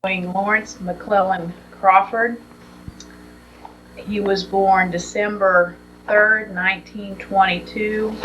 Lawrence McClellan Crawford. He was born December 3rd, 1922.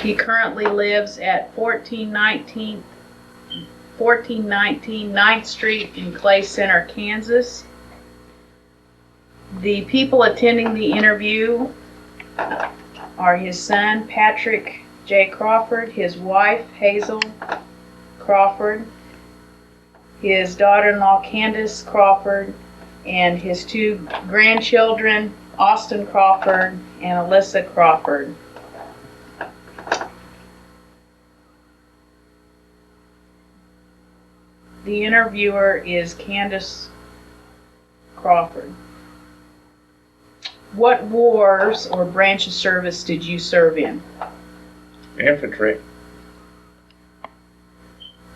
He currently lives at 1419 9th Street in Clay Center, Kansas. The people attending the interview are his son, Patrick J. Crawford, his wife, Hazel Crawford, his daughter-in-law, Candace Crawford, and his two grandchildren, Austin Crawford and Alyssa Crawford. The interviewer is Candace Crawford. What wars or branch of service did you serve in? Infantry.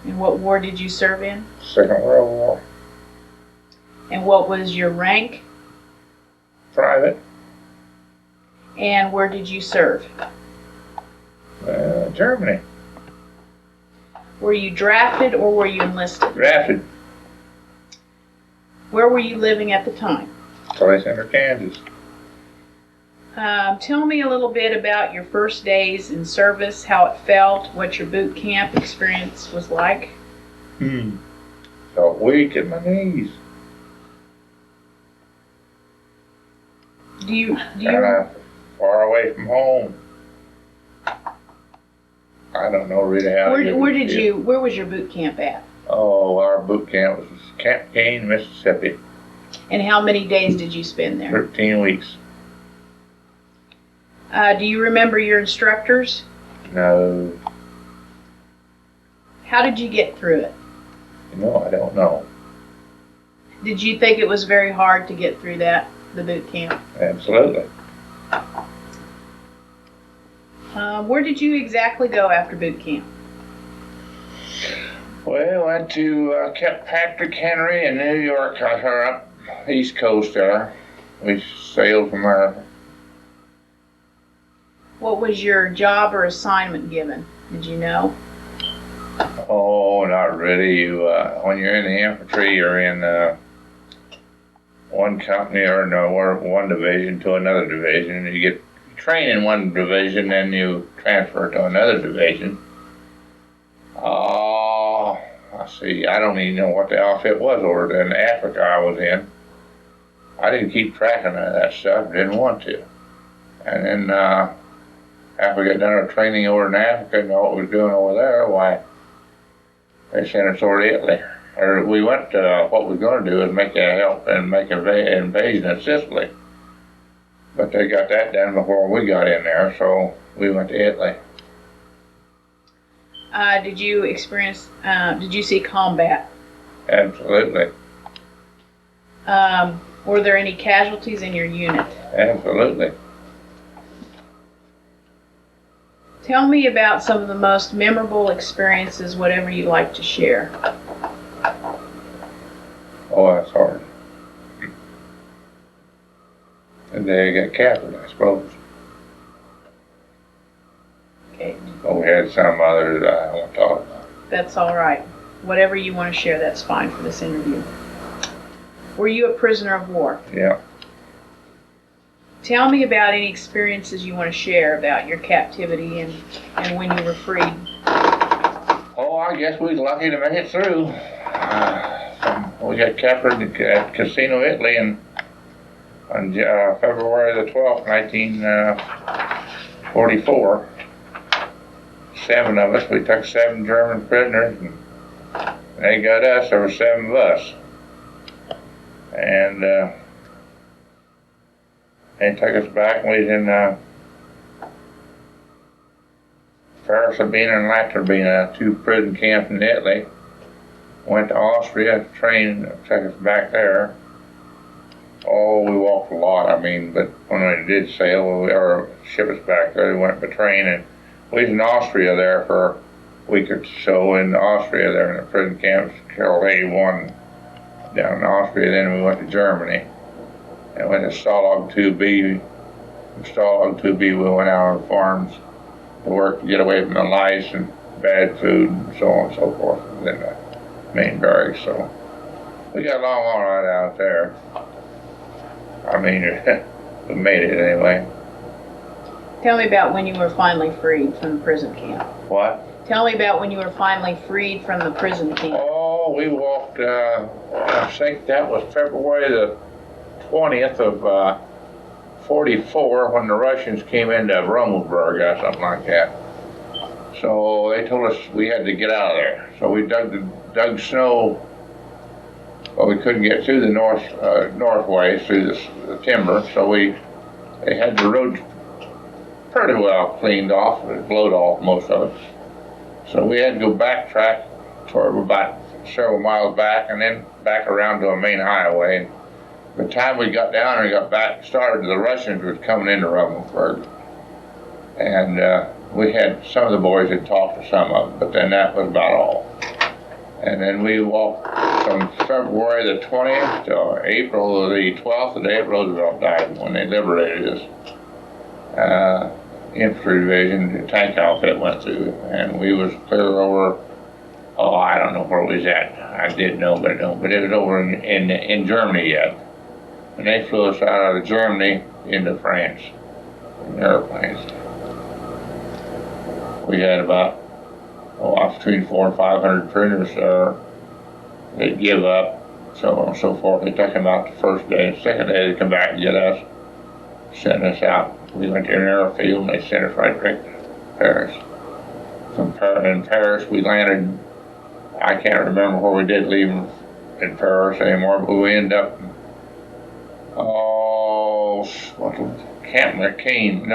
And what war did you serve in? Second World War. And what was your rank? Private. And where did you serve? Germany. Were you drafted or were you enlisted? Drafted. Where were you living at the time? Clay Center, Kansas. Tell me a little bit about your first days in service, how it felt, what your boot camp experience was like. Felt weak in my knees. Do you Far away from home. I don't know really how. Where was your boot camp at? Oh, our boot camp was Camp Kane, Mississippi. And how many days did you spend there? 13 weeks. Do you remember your instructors? No. How did you get through it? No, I don't know. Did you think it was very hard to get through the boot camp? Absolutely. Where did you exactly go after boot camp? Well, went to Cape Patrick Henry in New York, up East Coast there. We sailed from there. What was your job or assignment given? Did you know? Oh, not really. You, when you're in the infantry, you're in one company or one division to another division. You get trained in one division, then you transfer to another division. Oh, I see. I don't even know what the outfit was over in Africa I was in. I didn't keep track of none of that stuff. Didn't want to. And then after we got done our training over in Africa and know what we was doing over there, why, they sent us over to Italy. Or we went to, what we was going to do is make an invasion of Sicily. But they got that done before we got in there, so we went to Italy. Did you see combat? Absolutely. Were there any casualties in your unit? Absolutely. Tell me about some of the most memorable experiences, whatever you like to share. Oh, that's hard. And they got captured, I suppose. Okay. Oh, we had some others I don't want to talk about. That's all right. Whatever you want to share, that's fine for this interview. Were you a prisoner of war? Yeah. Tell me about any experiences you want to share about your captivity and when you were freed. Oh, I guess we was lucky to make it through. We got captured at Casino, Italy on February the 12th, 1944. 7 of us. We took 7 German prisoners, and they got us. There were 7 of us. And they took us back, and we was in Farasabina and Latrabina, 2 prison camps in Italy. Went to Austria, trained, took us back there. Oh, we walked a lot, but when we did sail, or ship us back there, we went by train, and we was in Austria there for a week or so in Austria there in the prison camps, Carroll 81 down in Austria. Then we went to Germany and went to Stalag 2B. From Stalag 2B, we went out on the farms to work to get away from the lice and bad food and so on and so forth. And then main barracks, so we got along all right out there. I mean, we made it anyway. Tell me about when you were finally freed from the prison camp. What? Tell me about when you were finally freed from the prison camp. Oh, we walked, I think that was February the 20th of 44 when the Russians came into Lindsborg or something like that. So they told us we had to get out of there. So we dug snow. Well, we couldn't get through the north way through the timber, so they had the road pretty well cleaned off, it blowed off most of it. So we had to go backtrack toward about several miles back and then back around to a main highway. By the time we got down and got back started, the Russians were coming into Lindsborg. And we had, some of the boys had talked to some of them, but then that was about all. And then we walked from February the 20th to April the 12th, the day Roosevelt died, when they liberated us. Infantry division, the tank outfit went through, and we was clear over, oh, I don't know where we was at. I did know, but it was over in Germany yet. And they flew us out of Germany into France in airplanes. We had about, between 400 and 500 prisoners there. They'd give up, so on and so forth. They took them out the first day. The second day they come back and get us, sent us out. We went to an airfield and they sent us right back to Paris. In Paris we landed, I can't remember where we did leave in Paris anymore, but we ended up, Camp McCain,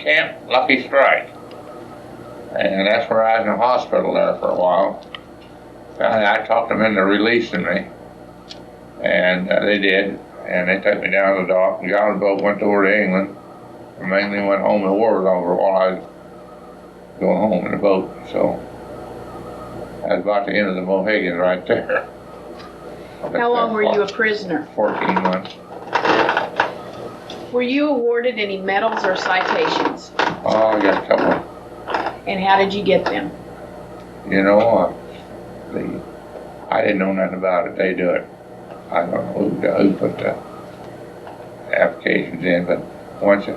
Camp Lucky Strike. And that's where I was in the hospital there for a while. Finally, I talked them into releasing me, and they did. And they took me down to the dock and got on the boat, went over to England, and mainly went home. The war was over while I was going home in the boat. So that was about the end of the Mohegans right there. How long were you a prisoner? 14 months. Were you awarded any medals or citations? Oh, I got a couple. And how did you get them? You know, I didn't know nothing about it. They do it. I don't know who put the applications in, but once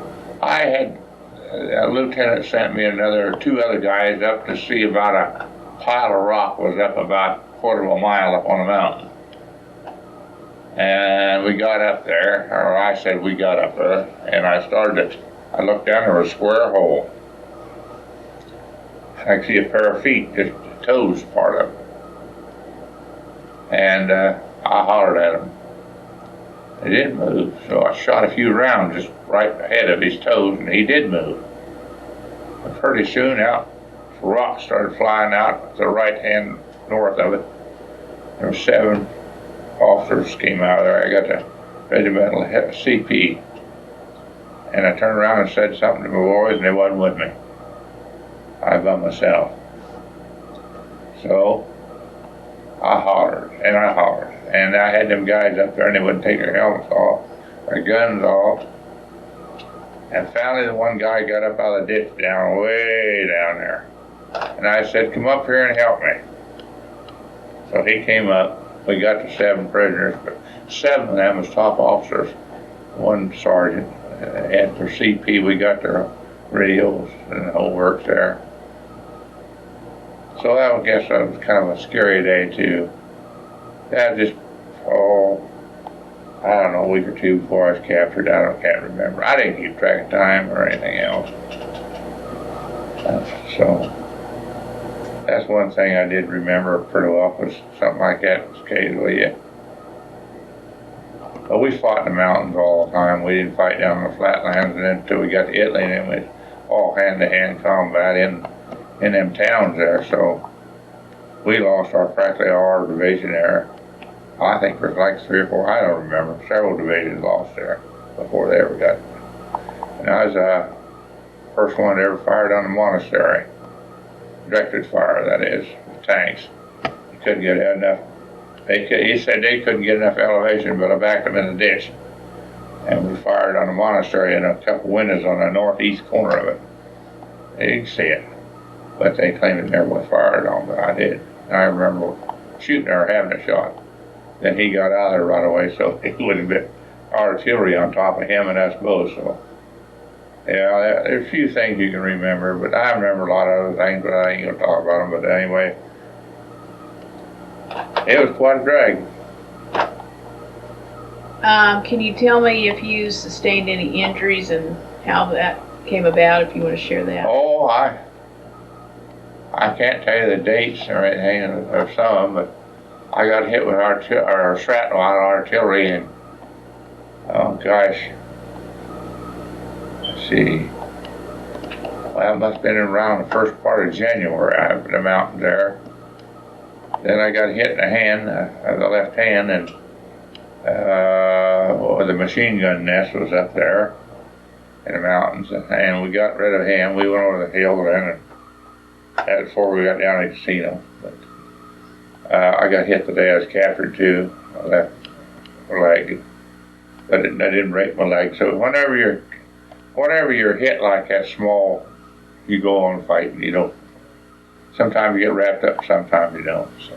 I had a lieutenant sent me two other guys up to see about a pile of rock was up about a quarter of a mile up on a mountain. And we got up there, or I said we got up there, and I looked down, there was a square hole. I could see a pair of feet, just the toes part of it. And I hollered at him. He didn't move, so I shot a few rounds just right ahead of his toes, and he did move. But pretty soon out, rocks started flying out to the right hand north of it. There were 7 officers came out of there. I got the regimental CP. And I turned around and said something to my boys, and they wasn't with me. I was by myself. So I hollered, and I had them guys up there, and they wouldn't take their helmets off, their guns off. And finally, the one guy got up out of the ditch way down there. And I said, come up here and help me. So he came up. We got the 7 prisoners, but 7 of them was top officers. 1 sergeant had their CP. We got their radios and the whole works there. So I guess that was kind of a scary day too. That just, I don't know, a week or 2 before I was captured. Can't remember. I didn't keep track of time or anything else. So that's one thing I did remember pretty well, was something like that occasionally. Yeah. But we fought in the mountains all the time. We didn't fight down in the flatlands, and then until we got to Italy, and then we all hand-to-hand combat in them towns there. So we lost practically all our division there. I think there was like 3 or 4, I don't remember, several divisions lost there before they ever got. And I was the first one that ever fired on the monastery. Directed fire, that is, tanks. You couldn't get enough. He said they couldn't get enough elevation, but I backed them in the ditch. And we fired on the monastery and a couple windows on the northeast corner of it. They didn't see it, but they claimed it never was fired on, but I did. I remember shooting or having a shot. Then he got out of there right away, so it would have been artillery on top of him and us both. So, yeah, there's a few things you can remember, but I remember a lot of other things, but I ain't gonna talk about them. But anyway, it was quite a drag. Can you tell me if you sustained any injuries and how that came about, if you want to share that? Oh, I can't tell you the dates or anything of some, but I got hit with our shrapnel on artillery, and oh gosh, let's see. Well, it must have been around the first part of January up in the mountains there. Then I got hit in the hand, the left hand, and the machine gun nest was up there in the mountains, and we got rid of him. We went over the hill then, and that was before we got down to the casino. But I got hit the day I was captured too, my left leg, but I didn't break my leg. So whenever you're hit like that small, you go on fighting. You don't. Sometimes you get wrapped up, sometimes you don't. So.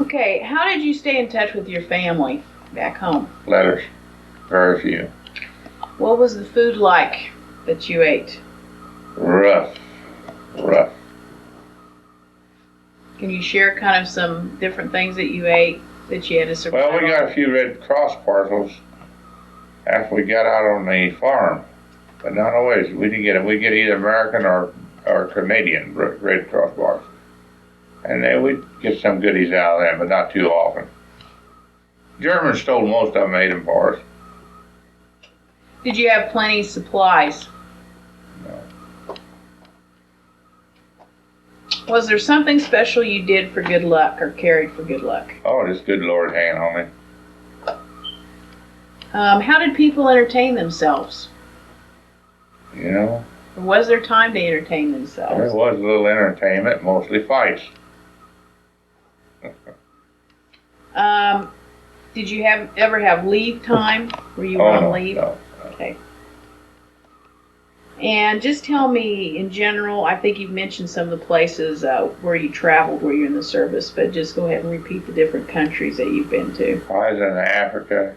Okay, how did you stay in touch with your family back home? Letters, very few. What was the food like that you ate? Rough. Can you share kind of some different things that you ate that you had to survive? Well, we got a few Red Cross parcels after we got out on the farm, but not always. We didn't get them. We get either American or Canadian Red Cross bars, and then we'd get some goodies out of them, but not too often. Germans stole most of them, ate them for us. Did you have plenty of supplies? No. Was there something special you did for good luck or carried for good luck? Oh, this good Lord hand on me. How did people entertain themselves? You know, Or was there time to entertain themselves? there was a little entertainment, mostly fights. Did you ever have leave time? Were you Oh, on no, leave? no. Okay. And just tell me, in general, I think you've mentioned some of the places where you traveled, where you're in the service, but just go ahead and repeat the different countries that you've been to. I was in Africa.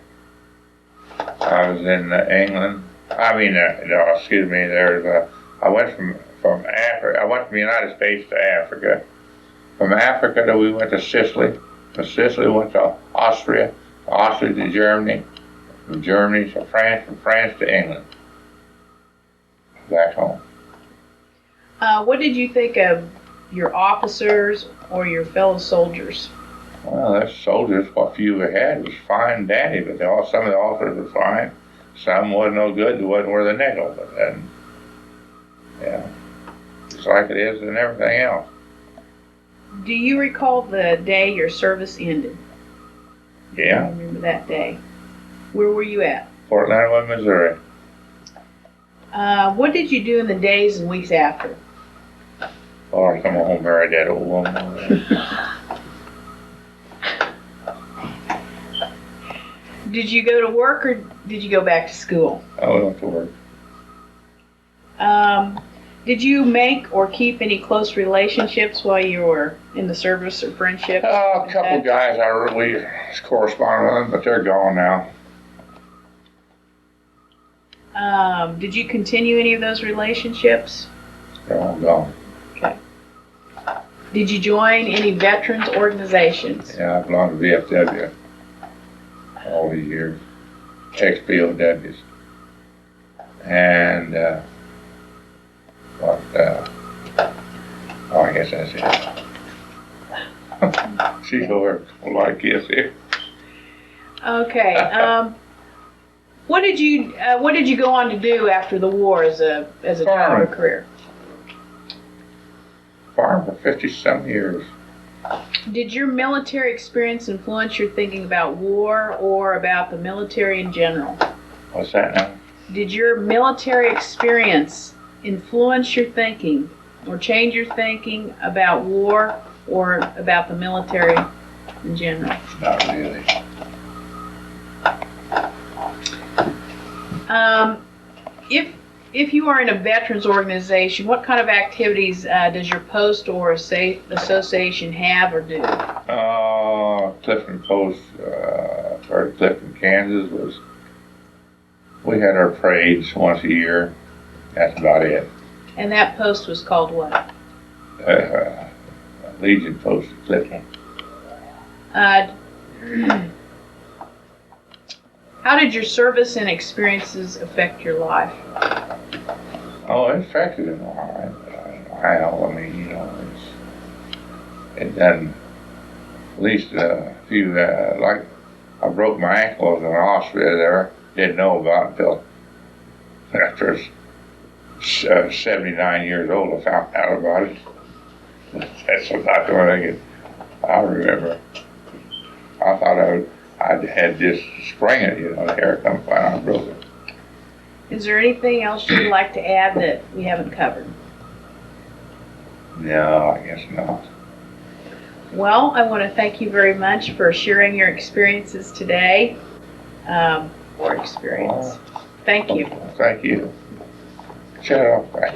I was in England. I mean, no, excuse me. I went from Africa. I went from the United States to Africa. From Africa, we went to Sicily. From Sicily, we went to Austria. From Austria to Germany. From Germany to France. From France to England. Back home. What did you think of your officers or your fellow soldiers? Well, those soldiers, what few we had was fine dandy, but some of the officers were fine. Some wasn't no good, wasn't worth a nickel, but then, yeah, just like it is and everything else. Do you recall the day your service ended? Yeah. I remember that day. Where were you at? Fort Leonard, Missouri. What did you do in the days and weeks after? Oh, I come home, married that old woman. Did you go to work or did you go back to school? I went to work. Did you make or keep any close relationships while you were in the service or friendships? A couple guys I really corresponded with, but they're gone now. Did you continue any of those relationships? They're all gone. Okay. Did you join any veterans organizations? Yeah, I belong to VFW all these years. Ex-POWs. And, I guess that's it. She's over a lot of kids here. Okay. What did you go on to do after the war as a Farm. driver career? Farm for 50-some years. Did your military experience influence your thinking about war or about the military in general? What's that now? Did your military experience influence your thinking or change your thinking about war or about the military in general? Not really. If you are in a veterans organization, what kind of activities does your post or association have or do? Clifton Post, or Clifton, Kansas we had our parades once a year. That's about it. And that post was called what? Legion Post at Clifton. How did your service and experiences affect your life? Oh, it affected it all right. I mean, you know, it done at least a few, like I broke my ankles in Austria there. Didn't know about it until after 79 years old I found out about it. That's about the only thing I remember. I thought I had just sprained it, you know, the hair come find out I broke it. Is there anything else you'd like to add that we haven't covered? No, I guess not. Well, I want to thank you very much for sharing your experiences today. Thank you. Thank you. Shut up, Frank.